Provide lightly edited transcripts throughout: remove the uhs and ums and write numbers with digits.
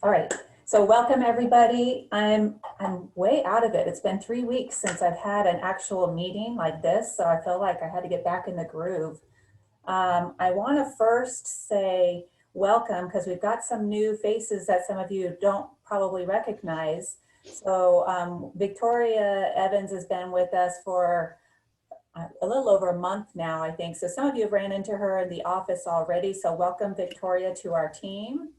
All right, so welcome everybody. I'm way out of it. It's been 3 weeks since I've had an actual meeting like this, so I feel like I had to get back in the groove. I want to first say welcome because we've got some new faces that some of you don't probably recognize. So Victoria Evans has been with us for a little over a month now, I think. So some of you have ran into her in the office already. So welcome Victoria to our team.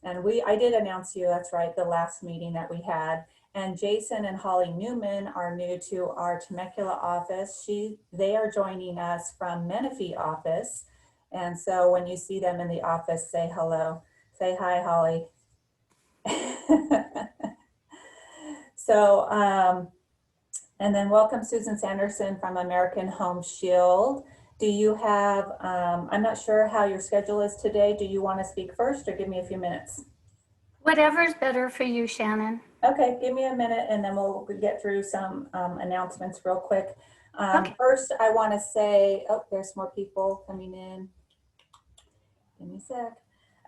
And I did announce you, that's right, the last meeting that we had. And Jason and Holly Newman are new to our Temecula office. They are joining us from Menifee office. And so when you see them in the office, say hello. Say hi, Holly. And then welcome Susan Sanderson from American Home Shield. Do you have, I'm not sure how your schedule is today. Do you want to speak first or give me a few minutes? Whatever's better for you, Shannon. Okay, give me a minute and then we'll get through some announcements real quick. Okay. First, I want to say, oh, there's more people coming in. Give me a sec.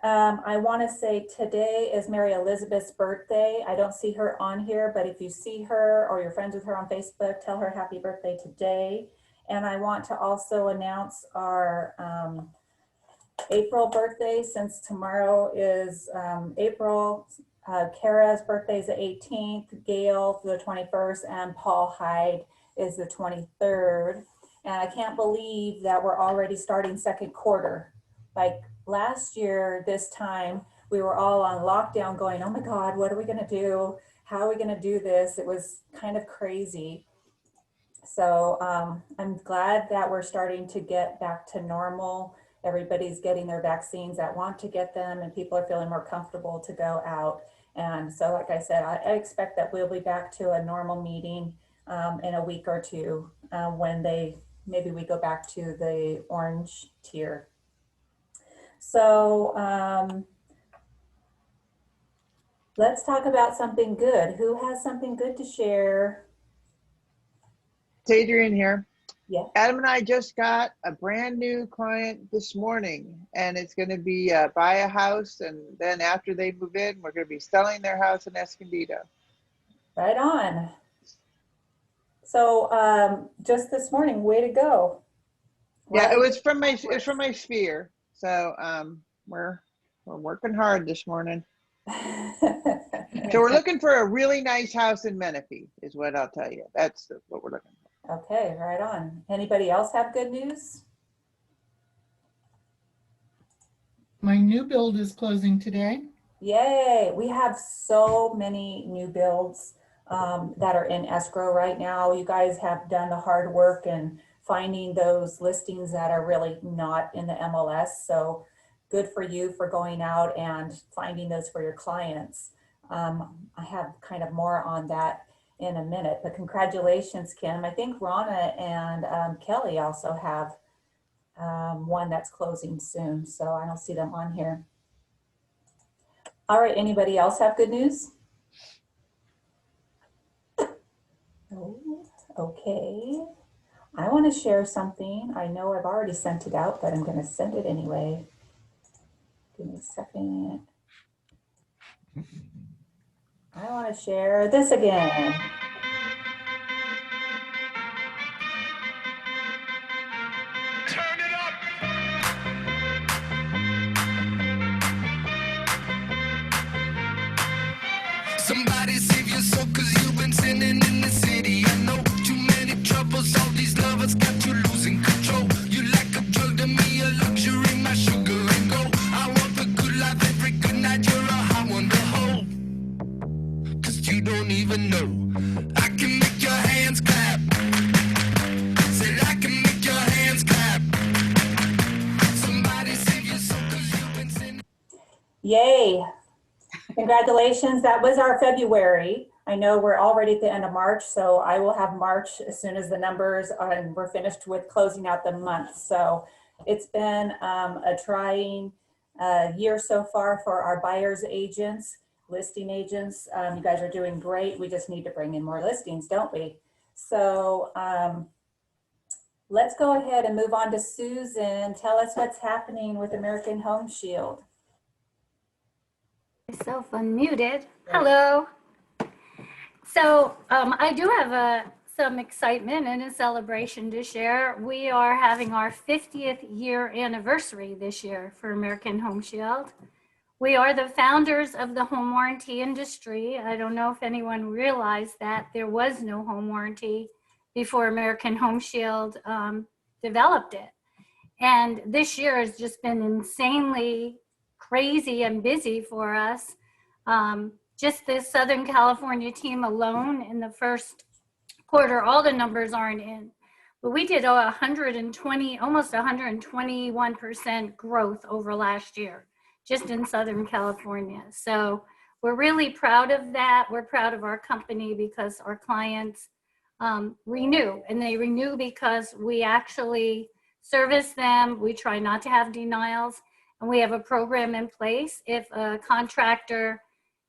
I want to say today is Mary Elizabeth's birthday. I don't see her on here, but if you see her or you're friends with her on Facebook, tell her happy birthday today. And I want to also announce our April birthday, since tomorrow is April. Kara's birthday is the 18th, Gail the 21st, and Paul Hyde is the 23rd. And I can't believe that we're already starting second quarter. Like last year, this time, we were all on lockdown going, oh my God, what are we gonna do? How are we gonna do this? It was kind of crazy. So I'm glad that we're starting to get back to normal. Everybody's getting their vaccines that want to get them, and people are feeling more comfortable to go out. And so, like I said, I expect that we'll be back to a normal meeting in a week or two when maybe we go back to the orange tier. So let's talk about something good. Who has something good to share? It's Adrian here. Yeah. Adam and I just got a brand new client this morning, and it's going to be buy a house, and then after they move in, we're going to be selling their house in Escondido. Right on. So just this morning, way to go. Yeah, it was from my sphere. So we're working hard this morning. So we're looking for a really nice house in Menifee, is what I'll tell you. That's what we're looking for. Okay, right on. Anybody else have good news? My new build is closing today. Yay, we have so many new builds that are in escrow right now. You guys have done the hard work in finding those listings that are really not in the MLS. So good for you for going out and finding those for your clients. I have kind of more on that in a minute, but congratulations, Kim. I think Rana and Kelly also have one that's closing soon, so I don't see them on here. All right, anybody else have good news? Oh, okay. I want to share something. I know I've already sent it out, but I'm going to send it anyway. Give me a second. I want to share this again. Turn it up. Somebody save your soul, cause you've been sinning in the city. I know too many troubles, all these lovers got you losing control. You like a drug to me, a luxury, my sugar and gold. I want the good life every good night, you're a hot one to hold. Cause you don't even know, I can make your hands clap. Said I can make your hands clap. Somebody save your soul, cause you've been sinning. Yay. Congratulations, that was our February. I know we're already at the end of March, so I will have March as soon as the numbers are, and we're finished with closing out the month. So it's been a trying year so far for our buyers agents, listing agents. You guys are doing great. We just need to bring in more listings, don't we? So let's go ahead and move on to Susan. Tell us what's happening with American Home Shield. Myself unmuted. Hello. So I do have some excitement and a celebration to share. We are having our 50th year anniversary this year for American Home Shield. We are the founders of the home warranty industry. I don't know if anyone realized that there was no home warranty before American Home Shield developed it. And this year has just been insanely crazy and busy for us. Just the Southern California team alone in the first quarter, all the numbers aren't in, but we did 120, almost 121% growth over last year, just in Southern California. So we're really proud of that. We're proud of our company because our clients renew, and they renew because we actually service them. We try not to have denials, and we have a program in place. If a contractor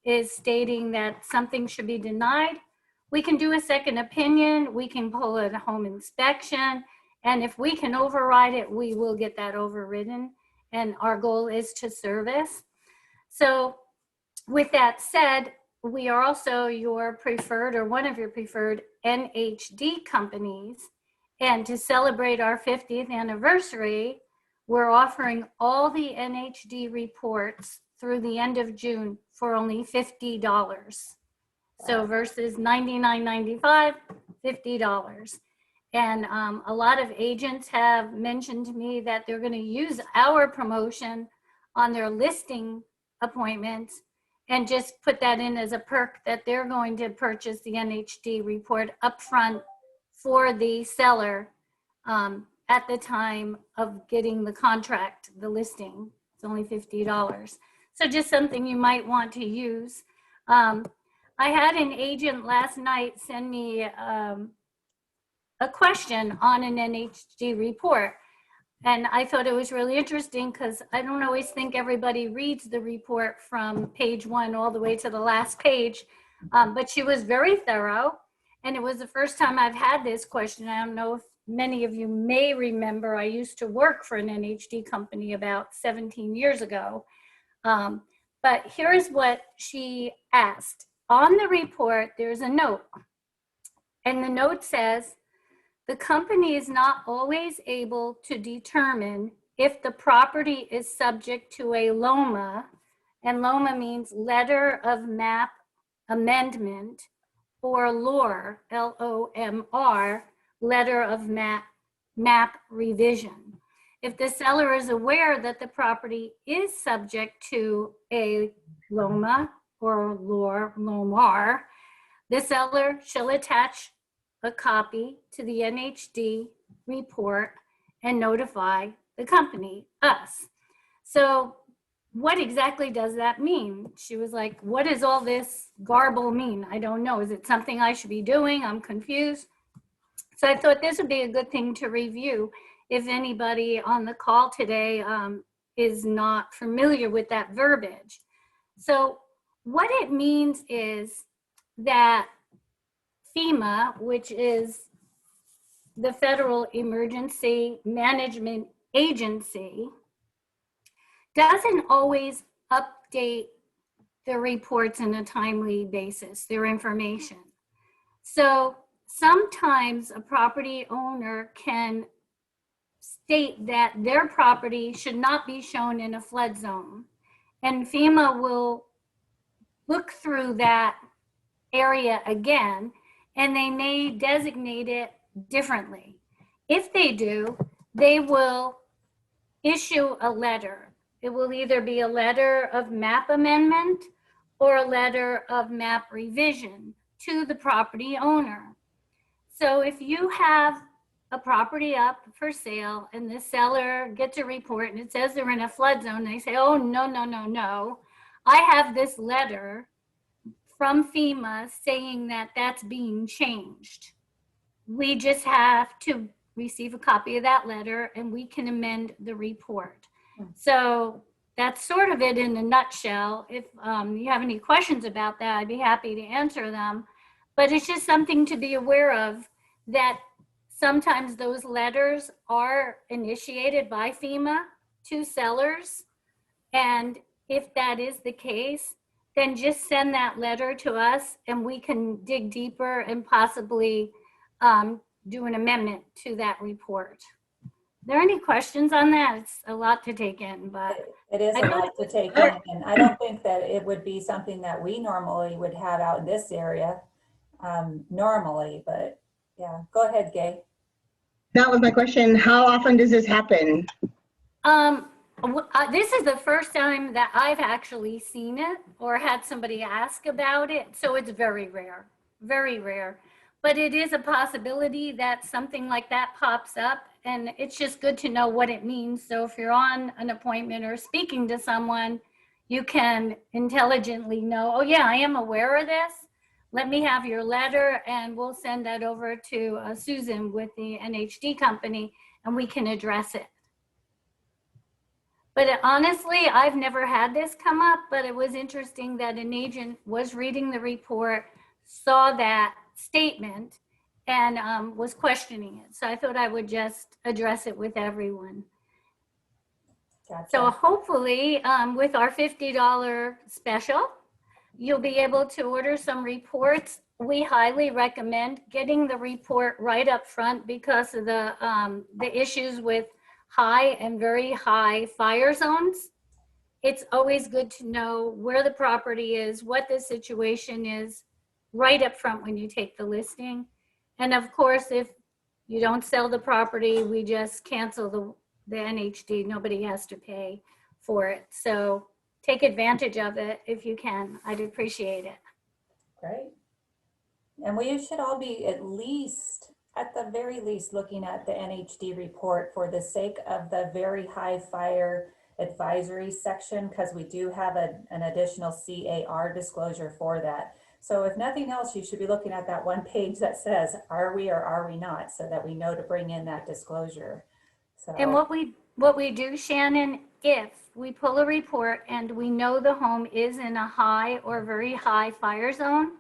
is stating that something should be denied, we can do a second opinion, we can pull a home inspection, and if we can override it, we will get that overridden, and our goal is to service. So with that said, we are also your preferred, or one of your preferred NHD companies, and to celebrate our 50th anniversary, we're offering all the NHD reports through the end of June for only $50. So versus $99.95, $50. And a lot of agents have mentioned to me that they're going to use our promotion on their listing appointments and just put that in as a perk that they're going to purchase the NHD report upfront for the seller at the time of getting the contract, the listing. It's only $50. So just something you might want to use. I had an agent last night send me a question on an NHD report. And I thought it was really interesting because I don't always think everybody reads the report from page 1 all the way to the last page. But she was very thorough. And it was the first time I've had this question. I don't know if many of you may remember, I used to work for an NHD company about 17 years ago. But here's what she asked. On the report, there's a note. And the note says, the company is not always able to determine if the property is subject to a LOMA, and LOMA means letter of map amendment, or LOR, L-O-M-R, letter of map revision. If the seller is aware that the property is subject to a LOMA or LOR, LOMAR, the seller shall attach a copy to the NHD report and notify the company, us. So what exactly does that mean? She was like, what does all this garble mean? I don't know. Is it something I should be doing? I'm confused. So I thought this would be a good thing to review if anybody on the call today is not familiar with that verbiage. So what it means is that FEMA, which is the Federal Emergency Management Agency, doesn't always update the reports on a timely basis, their information. So sometimes a property owner can state that their property should not be shown in a flood zone, and FEMA will look through that area again, and they may designate it differently. If they do, they will issue a letter. It will either be a letter of map amendment or a letter of map revision to the property owner. So if you have a property up for sale and the seller gets a report and it says they're in a flood zone, they say, oh, no, no, no, no. I have this letter from FEMA saying that that's being changed. We just have to receive a copy of that letter and we can amend the report. So that's sort of it in a nutshell. If you have any questions about that, I'd be happy to answer them. But it's just something to be aware of, that sometimes those letters are initiated by FEMA to sellers. And if that is the case, then just send that letter to us and we can dig deeper and possibly do an amendment to that report. Are there any questions on that? It's a lot to take in, but It is I a know lot to take in, and I don't think that it would be something that we normally would have out in this area, normally, but yeah, go ahead, Gay. That was my question. How often does this happen? This is the first time that I've actually seen it or had somebody ask about it. So it's very rare, very rare. But it is a possibility that something like that pops up, and it's just good to know what it means. So if you're on an appointment or speaking to someone, you can intelligently know, oh yeah, I am aware of this. Let me have your letter and we'll send that over to Susan with the NHD company and we can address it. But honestly, I've never had this come up, but it was interesting that an agent was reading the report, saw that statement, and was questioning it. So I thought I would just address it with everyone. Gotcha. So hopefully, with our $50 special, you'll be able to order some reports. We highly recommend getting the report right up front because of the issues with high and very high fire zones. It's always good to know where the property is, what the situation is right up front when you take the listing. And of course, if you don't sell the property, we just cancel the NHD. Nobody has to pay for it. So take advantage of it if you can. I'd appreciate it. Great. And we should all be at the very least, looking at the NHD report for the sake of the very high fire advisory section, because we do have an additional CAR disclosure for that. So if nothing else, you should be looking at that one page that says, are we or are we not, so that we know to bring in that disclosure. So, And what we do, Shannon, if we pull a report and we know the home is in a high or very high fire zone,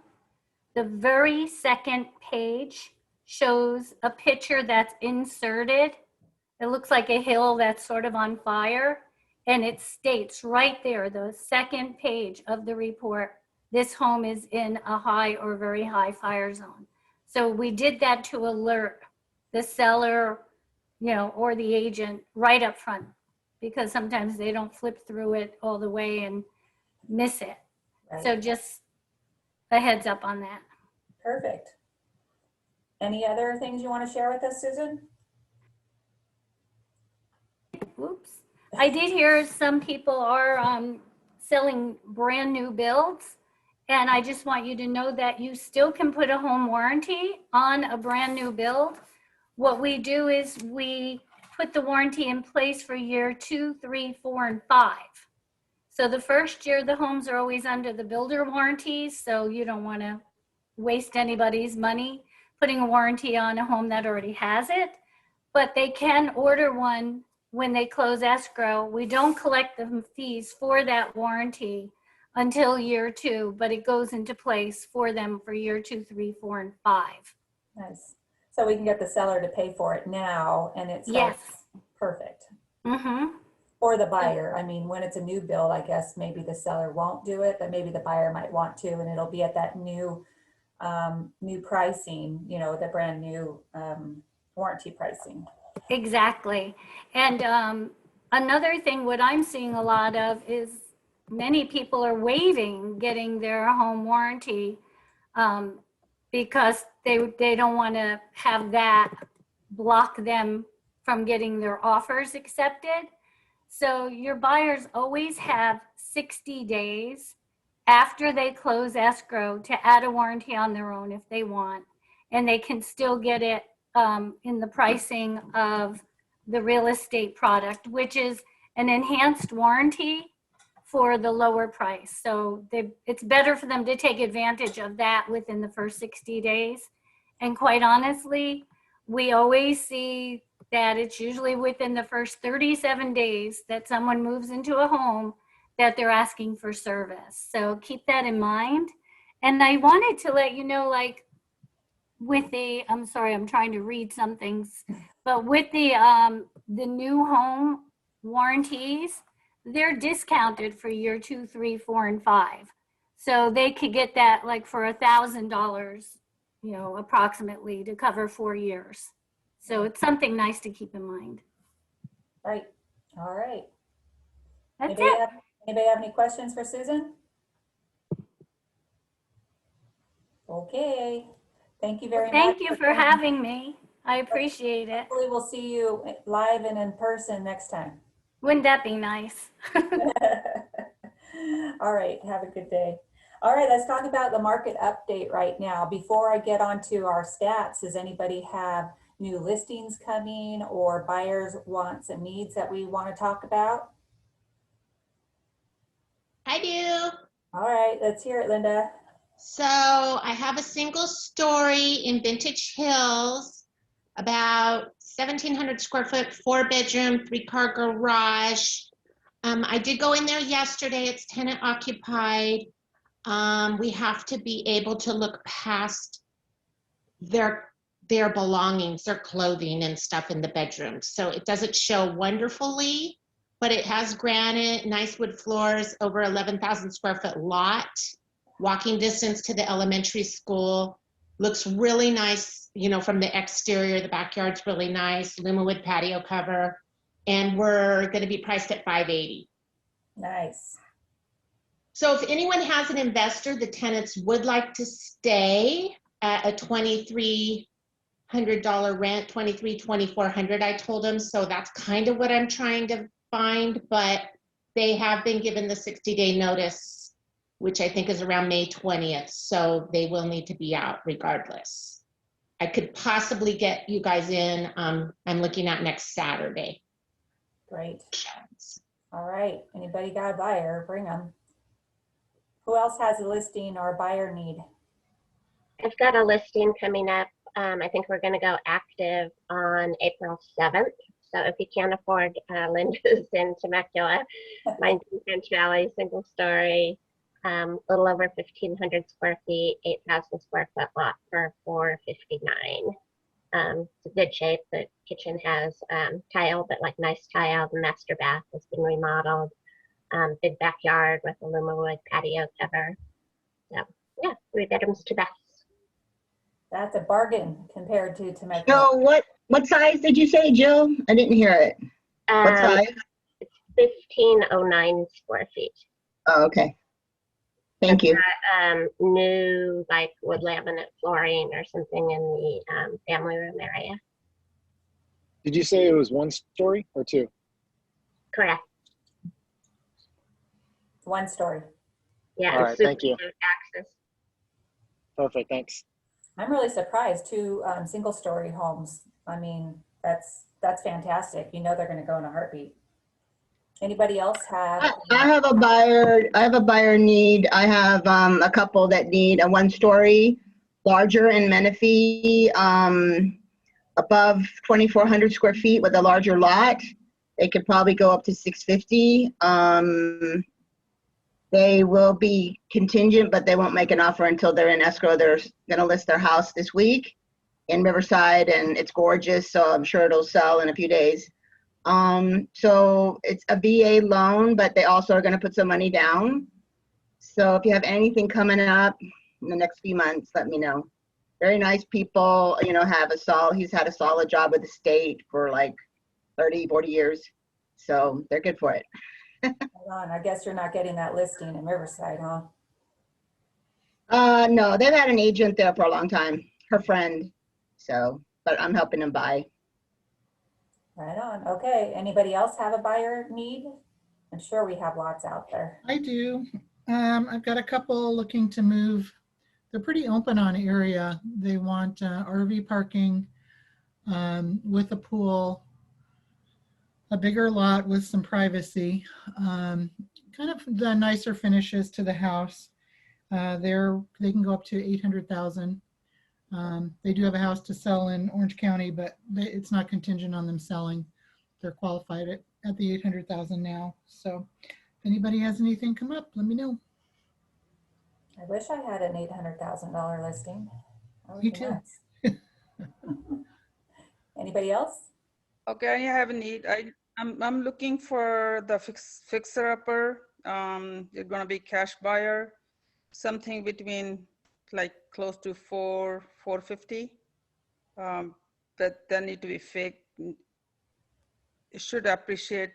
the very second page shows a picture that's inserted. It looks like a hill that's sort of on fire, and it states right there, the second page of the report, this home is in a high or very high fire zone. So we did that to alert the seller, or the agent right up front, because sometimes they don't flip through it all the way and miss it. right. So just a heads up on that. Perfect. Any other things you want to share with us, Susan? Oops. I did hear some people are selling brand new builds. And I just want you to know that you still can put a home warranty on a brand new build. What we do is we put the warranty in place for year 2, 3, 4, and 5. So the first year, the homes are always under the builder warranties. So you don't want to waste anybody's money putting a warranty on a home that already has it. But they can order one when they close escrow. We don't collect the fees for that warranty until year 2, but it goes into place for them for year 2, 3, 4, and 5. Nice. So we can get the seller to pay for it now, and it's Yes. perfect. Mm-hmm. Or the buyer. I mean, when it's a new build, I guess maybe the seller won't do it, but maybe the buyer might want to, and it'll be at that new pricing, the brand new warranty pricing. Exactly. And another thing, what I'm seeing a lot of is many people are waiving getting their home warranty because they don't want to have that block them from getting their offers accepted. So your buyers always have 60 days after they close escrow to add a warranty on their own if they want, and they can still get it in the pricing of the real estate product, which is an enhanced warranty for the lower price. So it's better for them to take advantage of that within the first 60 days. And quite honestly, we always see that it's usually within the first 37 days that someone moves into a home that they're asking for service. So keep that in mind. And I wanted to let you know, like with the, I'm sorry, I'm trying to read some things, but with the new home warranties, they're discounted for year 2, 3, 4, and 5. So they could get that like for $1,000, you know, approximately to cover 4 years. So it's something nice to keep in mind. Right. All right. That's Anybody it. have any questions for Susan? Okay. Thank you very much. Thank you for coming. having me. I appreciate it. Hopefully we'll see you live and in person next time. Wouldn't that be nice? All right, have a good day. All right, let's talk about the market update right now. Before I get onto our stats, does anybody have new listings coming or buyers' wants and needs that we want to talk about? I do. All right, let's hear it, Linda. So I have a single story in Vintage Hills, about 1,700 square foot, 4-bedroom, 3-car garage. I did go in there yesterday. It's tenant occupied. We have to be able to look past their belongings, their clothing and stuff in the bedrooms. So it doesn't show wonderfully, but it has granite, nice wood floors, over 11,000 square foot lot. Walking distance to the elementary school. Looks really nice, you know, from the exterior. The backyard's really nice, Lumawood patio cover, and we're going to be priced at $580. Nice. So if anyone has an investor, the tenants would like to stay at a $2,300 rent, $2,400, I told them. So that's kind of what I'm trying to find, but they have been given the 60-day notice, which I think is around May 20th. So they will need to be out regardless. I could possibly get you guys in. I'm looking at next Saturday. Great. All right, anybody got a buyer, bring them. Who else has a listing or a buyer need? I've got a listing coming up. I think we're going to go active on April 7th. So if you can't afford Linda's in Temecula, mine's in French Valley, single story, little over 1,500 square feet, 8,000 square foot lot for $459. It's a good shape. The kitchen has tile, but like nice tile. The master bath has been remodeled. Big backyard with a Lumawood patio cover. So yeah, 3 bedrooms, 2 baths. That's a bargain compared to Temecula. So what size did you say, Jill? I didn't hear it. What size? It's 1,509 square feet. Oh, okay. Thank you. New like wood laminate flooring or something in the family room area. Did you say it was 1 story or 2? Correct. 1 story. Yeah. All right, thank you. Access. Perfect, thanks. I'm really surprised, 2 single-story homes. I mean, that's fantastic. You know they're going to go in a heartbeat. Anybody else have? I have a buyer need. I have a couple that need a 1-story, larger in Menifee, above 2,400 square feet with a larger lot. They could probably go up to 650. They will be contingent, but they won't make an offer until they're in escrow. They're going to list their house this week in Riverside, and it's gorgeous, so I'm sure it'll sell in a few days. So it's a VA loan, but they also are going to put some money down. So if you have anything coming up in the next few months, let me know. Very nice people, you know, he's had a solid job with the state for like 30, 40 years. So they're good for it. Hold on, I guess you're not getting that listing in Riverside, huh? No, they've had an agent there for a long time, her friend. So, but I'm helping them buy. Right on. Okay. Anybody else have a buyer need? I'm sure we have lots out there. I do. I've got a couple looking to move. They're pretty open on area. They want RV parking with a pool, a bigger lot with some privacy, kind of the nicer finishes to the house. They can go up to 800,000. They do have a house to sell in Orange County, but it's not contingent on them selling. They're qualified at the 800,000 now. So if anybody has anything come up, let me know. I wish I had an $800,000 listing. That would Me be too. nice. Anybody else? Okay, I have a need. I'm looking for the fixer upper. You're gonna be cash buyer. something between like close to 450. That need to be fixed. It should appreciate,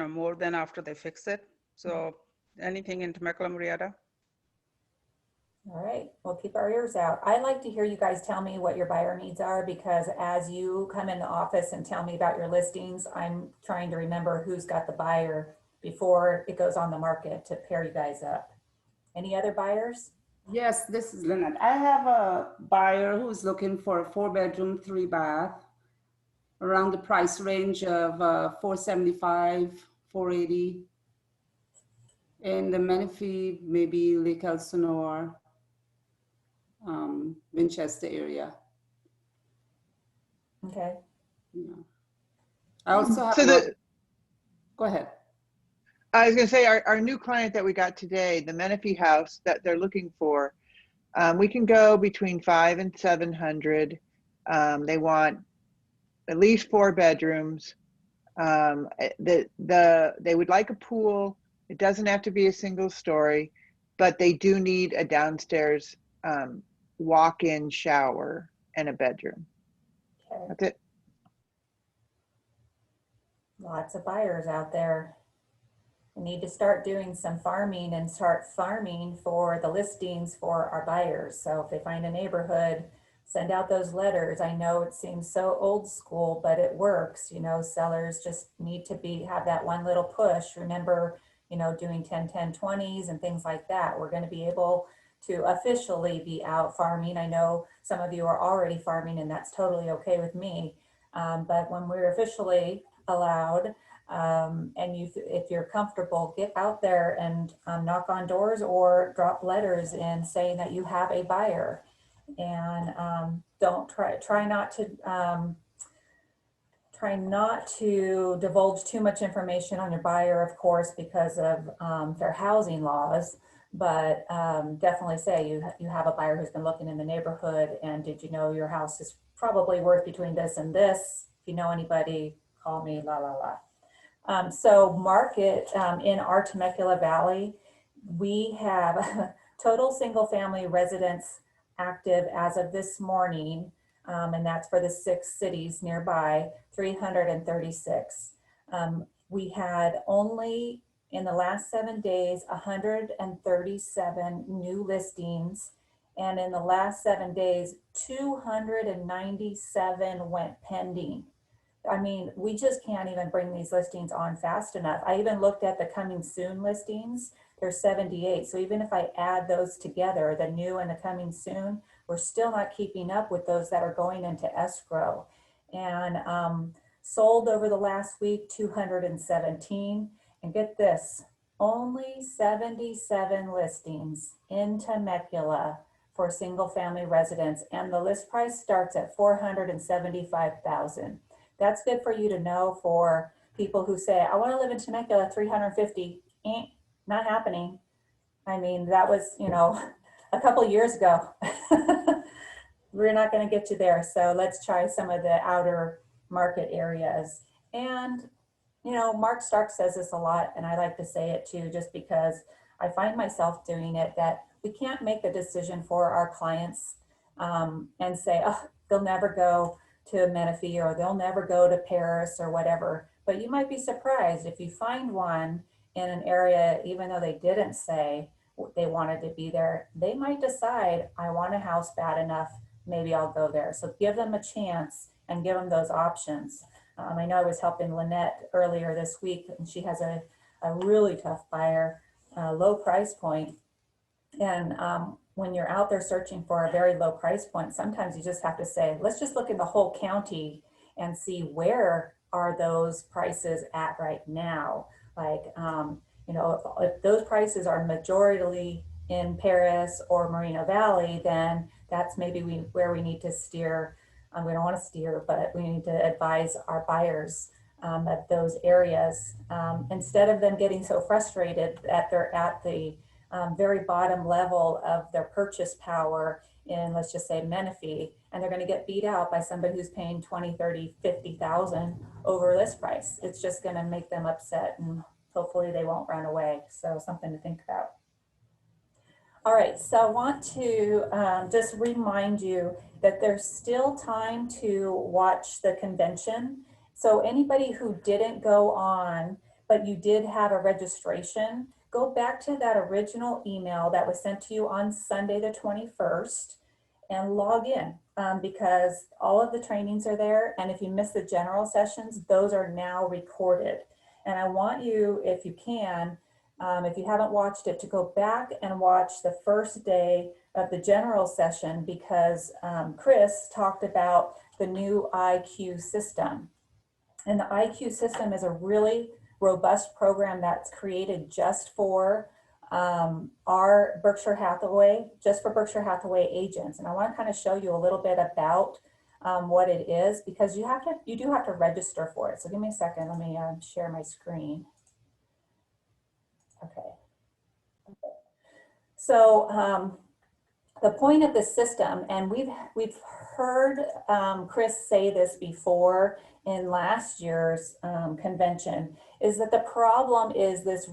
more than after they fix it. So anything in Temecula, Murrieta? All right, we'll keep our ears out. I like to hear you guys tell me what your buyer needs are, because as you come in the office and tell me about your listings, I'm trying to remember who's got the buyer before it goes on the market to pair you guys up. Any other buyers? Yes, this is Lynette. I have a buyer who's looking for a 4-bedroom, 3-bath around the price range of 475, 480. In the Menifee, maybe Lake Elsinore, Winchester area. Okay. Yeah. I also have, So go ahead. I was gonna say, our new client that we got today, the Menifee house that they're looking for, we can go between 500 and 700. They want at least 4 bedrooms. They would like a pool. It doesn't have to be a single story, but they do need a downstairs walk-in shower and a bedroom. Okay. That's it. Lots of buyers out there. We need to start doing some farming and start farming for the listings for our buyers. So if they find a neighborhood, send out those letters. I know it seems so old school, but it works. Sellers just need to have that one little push. Remember, doing 10-10-20s and things like that. We're going to be able to officially be out farming. I know some of you are already farming, and that's totally okay with me. But when we're officially allowed, and if you're comfortable, get out there and knock on doors or drop letters in saying that you have a buyer. And don't try not to divulge too much information on your buyer, of course, because of their housing laws. But definitely say you have a buyer who's been looking in the neighborhood, and did you know your house is probably worth between this and this? If you know anybody, call me, la la la. So market in our Temecula Valley, we have total single family residents active as of this morning, and that's for the 6 cities nearby, 336. We had only in the last 7 days 137 new listings, and in the last 7 days 297 went pending. I mean, we just can't even bring these listings on fast enough. I even looked at the coming soon listings. There's 78. So even if I add those together, the new and the coming soon, we're still not keeping up with those that are going into escrow. And sold over the last week, 217. And get this, only 77 listings in Temecula for single family residents. And the list price starts at $475,000. That's good for you to know for people who say, I want to live in Temecula, 350, not happening. I mean, that was, a couple of years ago. We're not going to get you there. So let's try some of the outer market areas. And, Mark Stark says this a lot, and I like to say it too, just because I find myself doing it, that we can't make a decision for our clients and say, oh, they'll never go to Menifee, or they'll never go to Paris or whatever. But you might be surprised if you find one in an area, even though they didn't say they wanted to be there, they might decide, I want a house bad enough, maybe I'll go there. So give them a chance and give them those options. I know I was helping Lynette earlier this week, and she has a really tough buyer, low price point. And when you're out there searching for a very low price point, sometimes you just have to say, let's just look in the whole county and see where are those prices at right now. Like, if those prices are majority in Paris or Moreno Valley, then that's maybe where we need to steer. We don't want to steer, but we need to advise our buyers of those areas, instead of them getting so frustrated that they're at the very bottom level of their purchase power in, let's just say, Menifee, and they're going to get beat out by somebody who's paying 20, 30, 50,000 over list price. It's just going to make them upset, and hopefully they won't run away. So something to think about. All right, so I want to just remind you that there's still time to watch the convention. So anybody who didn't go on, but you did have a registration, go back to that original email that was sent to you on Sunday the 21st and log in because all of the trainings are there. And if you miss the general sessions, those are now recorded. And I want you, if you can, if you haven't watched it, to go back and watch the first day of the general session because Chris talked about the new IQ system. And the IQ system is a really robust program that's created just for our Berkshire Hathaway, just for Berkshire Hathaway agents. And I want to kind of show you a little bit about what it is because you do have to register for it. So give me a second, let me share my screen. Okay. So the point of the system, and we've heard Chris say this before in last year's convention, is that the problem is this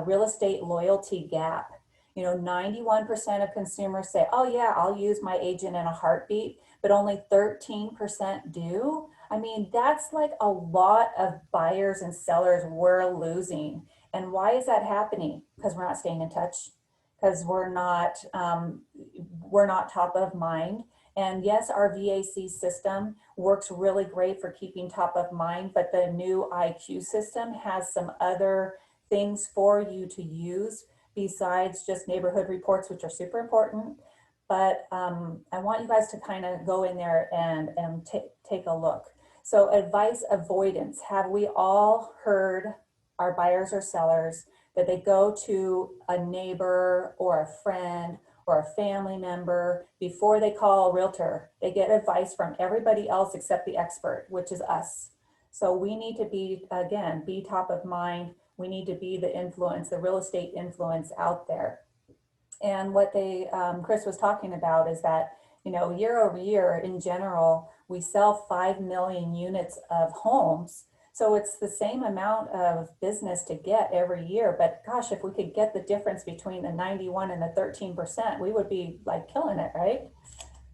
real estate loyalty gap. You know, 91% of consumers say, oh yeah, I'll use my agent in a heartbeat, but only 13% do. I mean, that's like a lot of buyers and sellers we're losing. And why is that happening? Because we're not staying in touch, because we're not top of mind. And yes, our VAC system works really great for keeping top of mind, but the new IQ system has some other things for you to use besides just neighborhood reports, which are super important. But I want you guys to kind of go in there and take a look. So advice avoidance. Have we all heard our buyers or sellers that they go to a neighbor or a friend or a family member before they call a realtor? They get advice from everybody else except the expert, which is us. So we need to be, again, be top of mind. We need to be the influence, the real estate influence out there. And what Chris was talking about is that, you know, year over year in general, we sell 5 million units of homes. So it's the same amount of business to get every year, but gosh, if we could get the difference between the 91 and the 13%, we would be like killing it, right?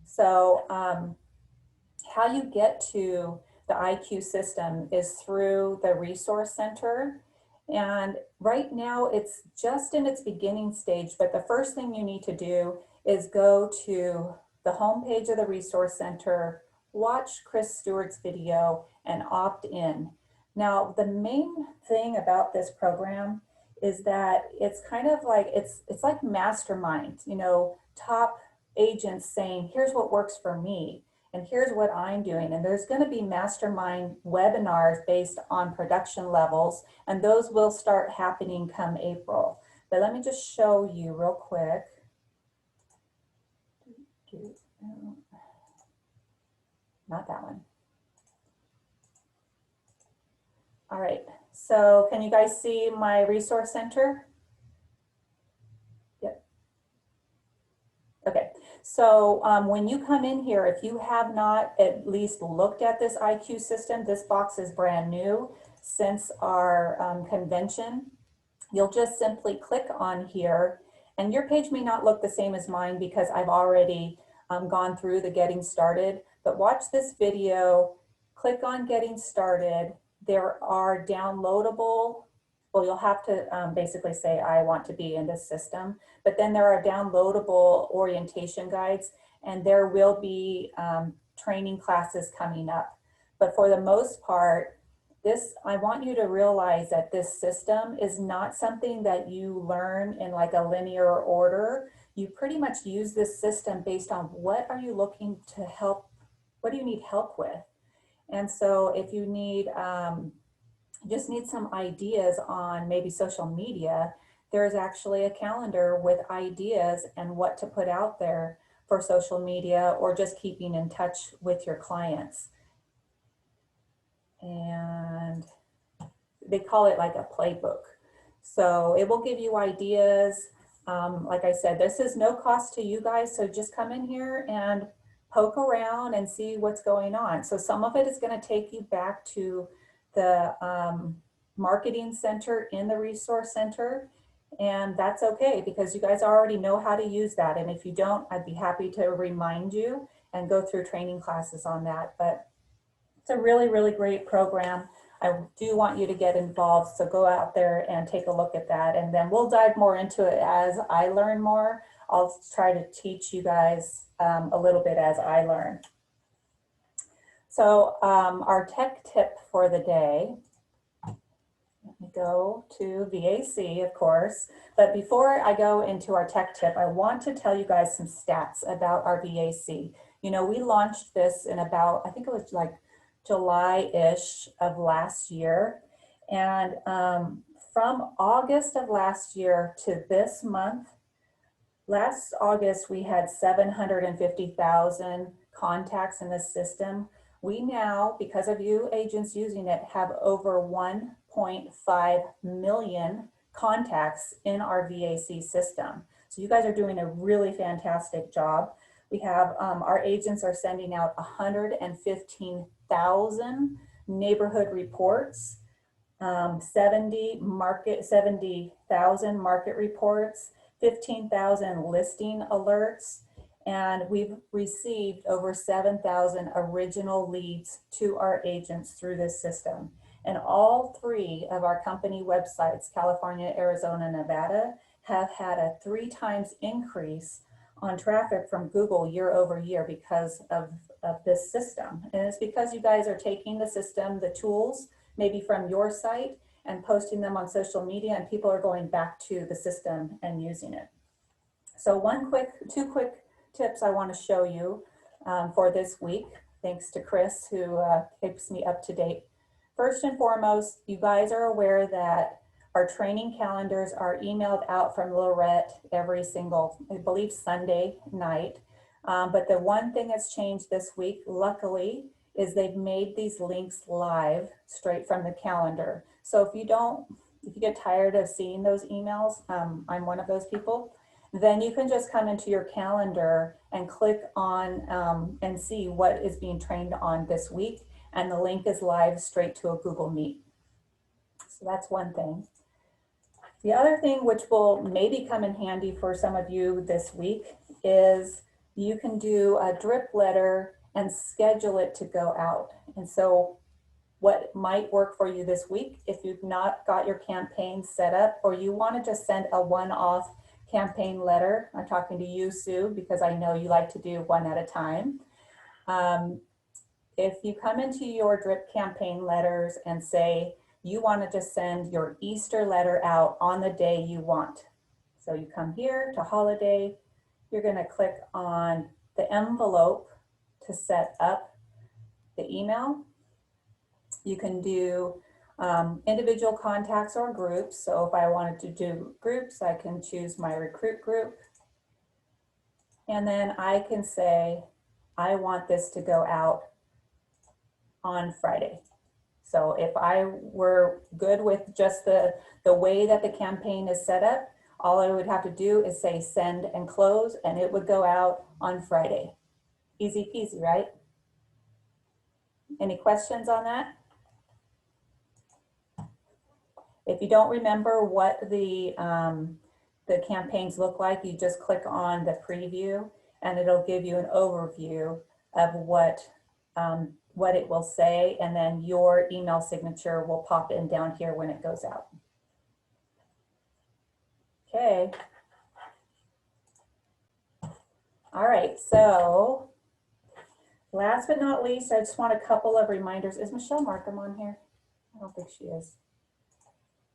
So how you get to the IQ system is through the resource center. And right now it's just in its beginning stage, but the first thing you need to do is go to the homepage of the resource center, watch Chris Stewart's video and opt in. Now, the main thing about this program is that it's kind of like, it's like mastermind, you know, top agents saying, here's what works for me, and here's what I'm doing. And there's going to be mastermind webinars based on production levels, and those will start happening come April. But let me just show you real quick. Not that one. All right, so can you guys see my resource center? Yep. Okay, so when you come in here, if you have not at least looked at this IQ system, this box is brand new since our convention. You'll just simply click on here, and your page may not look the same as mine because I've already gone through the getting started, but watch this video, click on getting started. There are downloadable, well, you'll have to basically say, I want to be in this system, but then there are downloadable orientation guides, and there will be training classes coming up. But for the most part, I want you to realize that this system is not something that you learn in like a linear order. You pretty much use this system based on what are you looking to help, what do you need help with? And so if you need, just need some ideas on maybe social media, there's actually a calendar with ideas and what to put out there for social media or just keeping in touch with your clients. And they call it like a playbook. So it will give you ideas. Like I said, this is no cost to you guys. So just come in here and poke around and see what's going on. So some of it is going to take you back to the marketing center in the resource center. And that's okay, because you guys already know how to use that. And if you don't, I'd be happy to remind you and go through training classes on that. But it's a really, really great program. I do want you to get involved, so go out there and take a look at that. And then we'll dive more into it as I learn more. I'll try to teach you guys a little bit as I learn. So our tech tip for the day, let me go to VAC, of course. But before I go into our tech tip, I want to tell you guys some stats about our VAC. You know, we launched this in about, I think it was like July-ish of last year. And from August of last year to this month, last August, we had 750,000 contacts in the system. We now, because of you agents using it, have over 1.5 million contacts in our VAC system. So you guys are doing a really fantastic job. We have, our agents are sending out 115,000 neighborhood reports, 70,000 market reports, 15,000 listing alerts, and we've received over 7,000 original leads to our agents through this system. And all three of our company websites, California, Arizona, Nevada, have had a 3 times increase on traffic from Google year over year because of this system. And it's because you guys are taking the system, the tools, maybe from your site, and posting them on social media, and people are going back to the system and using it. So two quick tips I want to show you for this week, thanks to Chris, who keeps me up to date. First and foremost, you guys are aware that our training calendars are emailed out from Lorette every single, I believe, Sunday night. But the one thing that's changed this week, luckily, is they've made these links live straight from the calendar. So if you get tired of seeing those emails, I'm one of those people, then you can just come into your calendar and click on and see what is being trained on this week. And the link is live straight to a Google Meet. So that's one thing. The other thing, which will maybe come in handy for some of you this week, is you can do a drip letter and schedule it to go out. And so what might work for you this week, if you've not got your campaign set up, or you want to just send a one-off campaign letter, I'm talking to you, Sue, because I know you like to do one at a time. If you come into your drip campaign letters and say you want to just send your Easter letter out on the day you want. So you come here to holiday, you're going to click on the envelope to set up the email. You can do individual contacts or groups. So if I wanted to do groups, I can choose my recruit group. And then I can say, I want this to go out on Friday. So if I were good with just the way that the campaign is set up, all I would have to do is say send and close, and it would go out on Friday. Easy peasy, right? Any questions on that? If you don't remember what the campaigns look like, you just click on the preview and it'll give you an overview of what it will say, and then your email signature will pop in down here when it goes out. Okay. All right, so last but not least, I just want a couple of reminders. Is Michelle Markham on here? I don't think she is.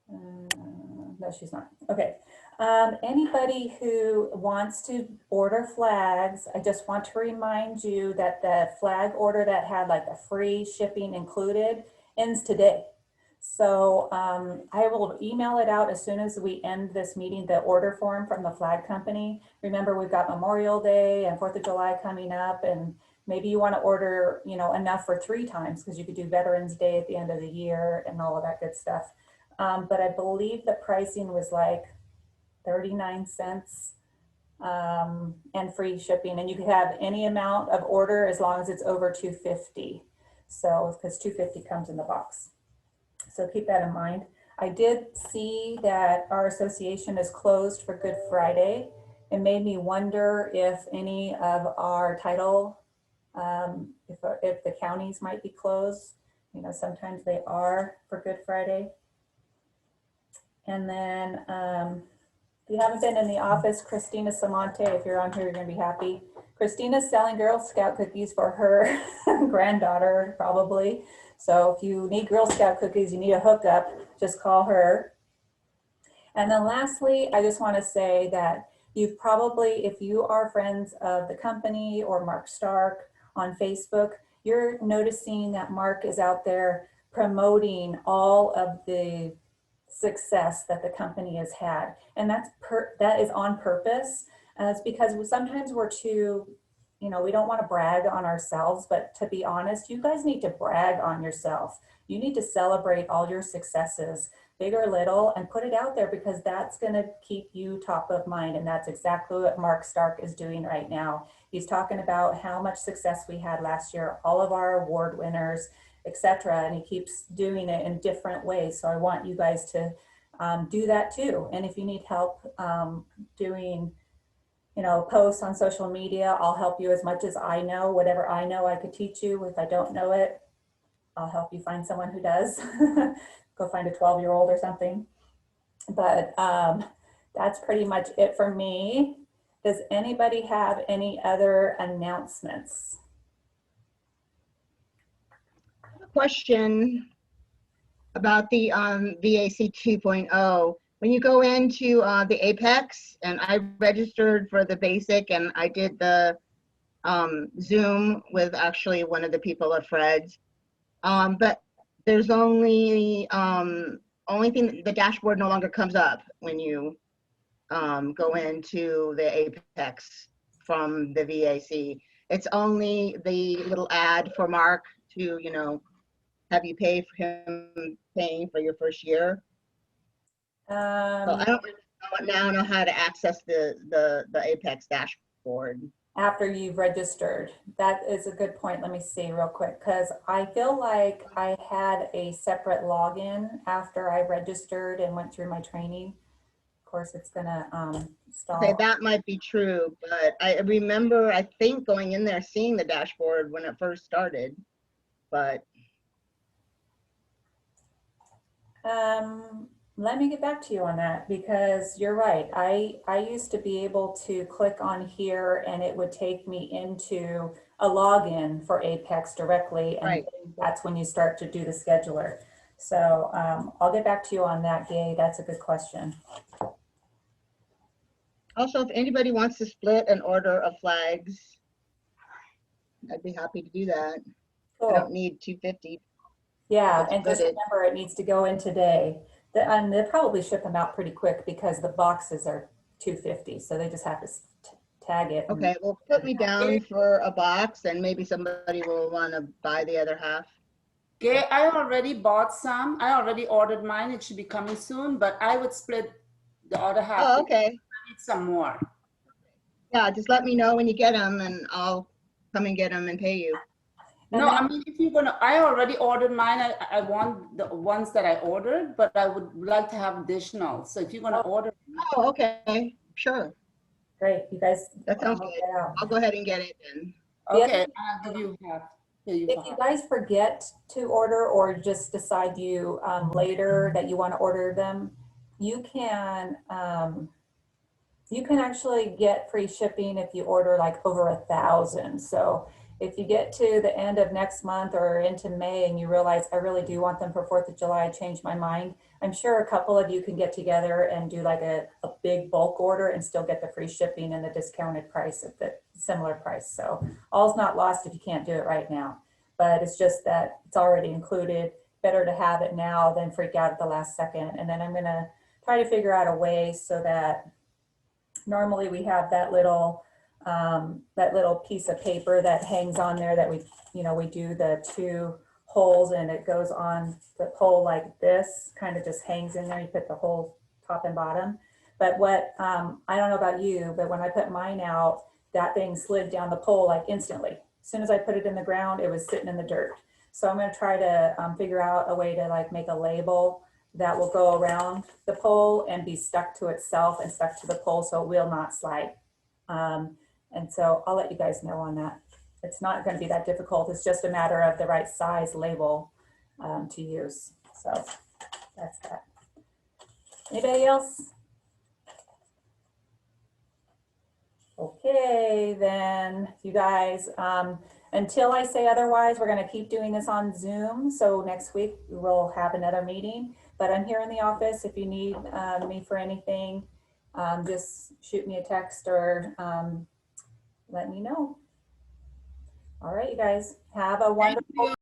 No, she's not. Okay. Anybody who wants to order flags, I just want to remind you that the flag order that had like the free shipping included ends today. So I will email it out as soon as we end this meeting, the order form from the flag company. Remember, we've got Memorial Day and 4th of July coming up, and maybe you want to order, you know, enough for 3 times, because you could do Veterans Day at the end of the year and all of that good stuff. But I believe the pricing was like 39 cents and free shipping, and you could have any amount of order as long as it's over $250. So, because $250 comes in the box. So keep that in mind. I did see that our association is closed for Good Friday. It made me wonder if any of our title, if the counties might be closed. You know, sometimes they are for Good Friday. And then if you haven't been in the office, Christina Samante, if you're on here, you're gonna be happy. Christina's selling Girl Scout cookies for her granddaughter, probably. So if you need Girl Scout cookies, you need a hookup, just call her. And then lastly, I just want to say that you've probably, if you are friends of the company or Mark Stark on Facebook, you're noticing that Mark is out there promoting all of the success that the company has had. And that is on purpose. It's because sometimes we're too, you know, we don't want to brag on ourselves, but to be honest, you guys need to brag on yourself. You need to celebrate all your successes, big or little, and put it out there, because that's going to keep you top of mind. And that's exactly what Mark Stark is doing right now. He's talking about how much success we had last year, all of our award winners, etc. And he keeps doing it in different ways. So I want you guys to do that too. And if you need help doing, you know, posts on social media, I'll help you as much as I know. Whatever I know, I could teach you. If I don't know it, I'll help you find someone who does. Go find a 12-year-old or something. But that's pretty much it for me. Does anybody have any other announcements? Question about the VAC 2.0. When you go into the Apex, and I registered for the basic, and I did the Zoom with actually one of the people at Fred's, but there's only thing, the dashboard no longer comes up when you go into the Apex from the VAC. It's only the little ad for Mark to, you know, have you pay for him paying for your first year. So I don't now know how to access the Apex dashboard. After you've registered. That is a good point. Let me see real quick, because I feel like I had a separate login after I registered and went through my training. Of course, it's gonna stall. Okay, that might be true, but I remember, I think, going in there, seeing the dashboard when it first started, but. Let me get back to you on that, because you're right. I used to be able to click on here and it would take me into a login for Apex directly. And right. That's when you start to do the scheduler. So I'll get back to you on that, Gay. That's a good question. Also, if anybody wants to split an order of flags, I'd be happy to do that. Cool. I don't need 250. Yeah, and just remember, it needs to go in today. And they'll probably ship them out pretty quick because the boxes are $250, so they just have to tag it. Okay, well, put me down for a box, and maybe somebody will want to buy the other half. Okay, I already bought some. I already ordered mine. It should be coming soon, but I would split the other half. Oh, okay. I need some more. Yeah, just let me know when you get them, and I'll come and get them and pay you. No, I mean, if you're gonna, I already ordered mine. I want the ones that I ordered, but I would like to have additional. So if you're gonna order. Oh, okay, sure. Great, you guys. That sounds good. I'll go ahead and get it then. Okay, I'll give you half. If you guys forget to order or just decide you later that you want to order them, you can actually get free shipping if you order like over 1,000. So if you get to the end of next month or into May and you realize I really do want them for 4th of July, I changed my mind, I'm sure a couple of you can get together and do like a big bulk order and still get the free shipping and the discounted price at the similar price. So all's not lost if you can't do it right now, but it's just that it's already included. Better to have it now than freak out at the last second. And then I'm gonna try to figure out a way so that normally we have that little piece of paper that hangs on there that we do the 2 holes and it goes on the pole like this, kind of just hangs in there. You put the whole top and bottom. But what, I don't know about you, but when I put mine out, that thing slid down the pole like instantly. As soon as I put it in the ground, it was sitting in the dirt. So I'm going to try to figure out a way to like make a label that will go around the pole and be stuck to itself and stuck to the pole, so it will not slide. And so I'll let you guys know on that. It's not going to be that difficult. It's just a matter of the right size label to use. So that's that. Anybody else? Okay, then you guys, until I say otherwise, we're going to keep doing this on Zoom. So next week we will have another meeting, but I'm here in the office. If you need me for anything, just shoot me a text or let me know. All right, you guys, have a wonderful